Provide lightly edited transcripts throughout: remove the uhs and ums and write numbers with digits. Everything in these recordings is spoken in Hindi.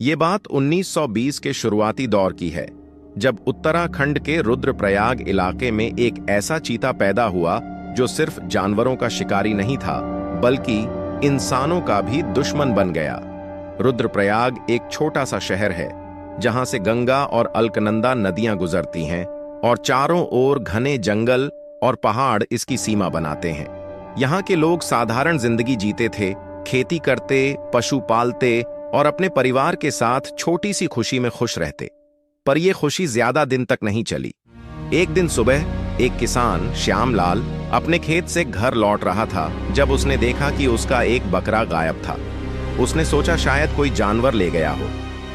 ये बात 1920 के शुरुआती दौर की है, जब उत्तराखंड के रुद्रप्रयाग इलाके में एक ऐसा चीता पैदा हुआ जो सिर्फ जानवरों का शिकारी नहीं था, बल्कि इंसानों का भी दुश्मन बन गया। रुद्रप्रयाग एक छोटा सा शहर है, जहां से गंगा और अलकनंदा नदियां गुजरती हैं और चारों ओर घने जंगल और पहाड़ इसकी सीमा बनाते हैं। यहाँ के लोग साधारण जिंदगी जीते थे, खेती करते, पशु पालते और अपने परिवार के साथ छोटी सी खुशी में खुश रहते। पर यह खुशी ज्यादा दिन तक नहीं चली। एक दिन सुबह एक किसान श्यामलाल अपने खेत से घर लौट रहा था, जब उसने देखा कि उसका एक बकरा गायब था। उसने सोचा शायद कोई जानवर ले गया हो,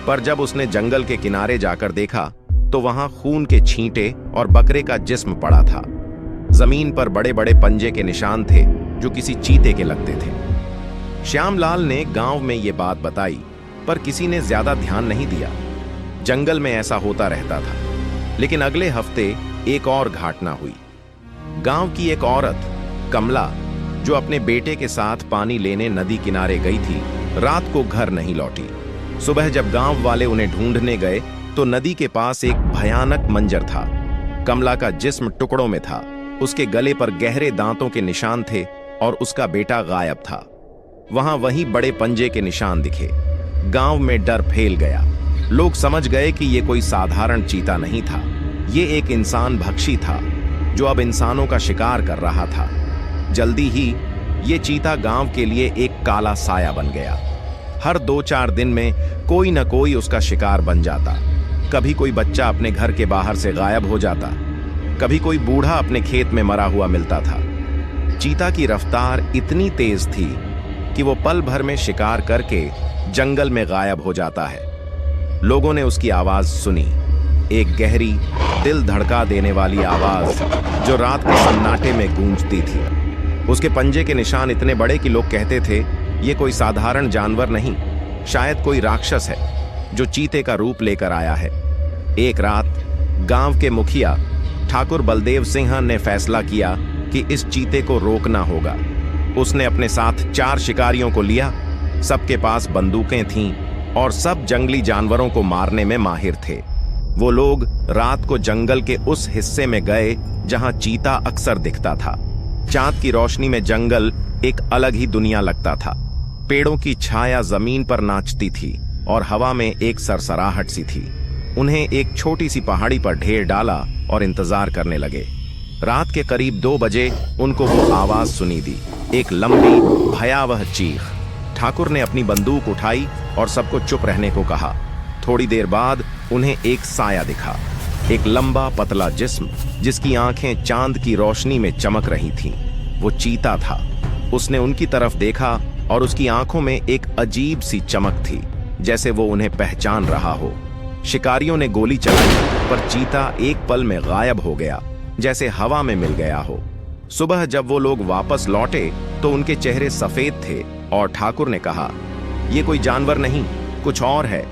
पर जब उसने जंगल के किनारे जाकर देखा तो वहां खून के छींटे और बकरे का जिस्म पड़ा था। जमीन पर बड़े बड़े पंजे के निशान थे जो किसी चीते के लगते थे। श्यामलाल ने गांव में ये बात बताई, पर किसी ने ज्यादा ध्यान नहीं दिया। जंगल में ऐसा होता रहता था। लेकिन अगले हफ्ते एक और घटना हुई। गांव की एक औरत कमला, जो अपने बेटे के साथ पानी लेने नदी किनारे गई थी, रात को घर नहीं लौटी। सुबह जब गांव वाले उन्हें ढूंढने गए तो नदी के पास एक भयानक मंजर था। कमला का जिस्म टुकड़ों में था, उसके गले पर गहरे दांतों के निशान थे और उसका बेटा गायब था। वहां वही बड़े पंजे के निशान दिखे। गांव में डर फैल गया। लोग समझ गए कि यह कोई साधारण चीता नहीं था, ये एक इंसान भक्षी था जो अब इंसानों का शिकार कर रहा था। जल्दी ही ये चीता गांव के लिए एक काला साया बन गया। हर 2-4 दिन में कोई न कोई उसका शिकार बन जाता। कभी कोई बच्चा अपने घर के बाहर से गायब हो जाता, कभी कोई बूढ़ा अपने खेत में मरा हुआ मिलता था। चीता की रफ्तार इतनी तेज थी कि वो पल भर में शिकार करके जंगल में गायब हो जाता है। लोगों ने उसकी आवाज सुनी, एक गहरी, दिल धड़का देने वाली आवाज जो रात के सन्नाटे में गूंजती थी। उसके पंजे के निशान इतने बड़े कि लोग कहते थे ये कोई साधारण जानवर नहीं, शायद कोई राक्षस है जो चीते का रूप लेकर आया है। एक रात गांव के मुखिया ठाकुर बलदेव सिंह ने फैसला किया कि इस चीते को रोकना होगा। उसने अपने साथ 4 शिकारियों को लिया। सबके पास बंदूकें थीं और सब जंगली जानवरों को मारने में माहिर थे। वो लोग रात को जंगल के उस हिस्से में गए जहां चीता अक्सर दिखता था। चांद की रोशनी में जंगल एक अलग ही दुनिया लगता था। पेड़ों की छाया जमीन पर नाचती थी और हवा में एक सरसराहट सी थी। उन्हें एक छोटी सी पहाड़ी पर ढेर डाला और इंतजार करने लगे। रात के करीब 2 बजे उनको वो आवाज सुनी दी, एक लंबी भयावह चीख। ठाकुर ने अपनी बंदूक उठाई और सबको चुप रहने को कहा। थोड़ी देर बाद उन्हें एक साया दिखा, एक लंबा पतला जिस्म जिसकी आंखें चांद की रोशनी में चमक रही थीं। वो चीता था। उसने उनकी तरफ देखा और उसकी आंखों में एक अजीब सी चमक थी, जैसे वो उन्हें पहचान रहा हो। शिकारियों ने गोली चलाई, पर चीता एक पल में गायब हो गया, जैसे हवा में मिल गया हो। सुबह जब वो लोग वापस लौटे तो उनके चेहरे सफेद थे और ठाकुर ने कहा, ये कोई जानवर नहीं, कुछ और है।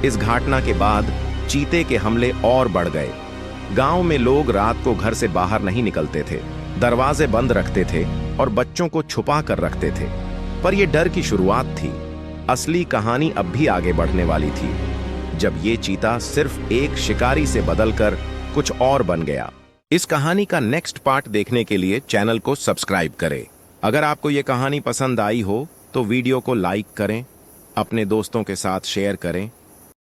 इस घटना के बाद चीते के हमले और बढ़ गए। गांव में लोग रात को घर से बाहर नहीं निकलते थे, दरवाजे बंद रखते थे और बच्चों को छुपा कर रखते थे। पर यह डर की शुरुआत थी। असली कहानी अब भी आगे बढ़ने वाली थी, जब ये चीता सिर्फ एक शिकारी से बदलकर कुछ और बन गया। इस कहानी का नेक्स्ट पार्ट देखने के लिए चैनल को सब्सक्राइब करें। अगर आपको ये कहानी पसंद आई हो तो वीडियो को लाइक करें, अपने दोस्तों के साथ शेयर करें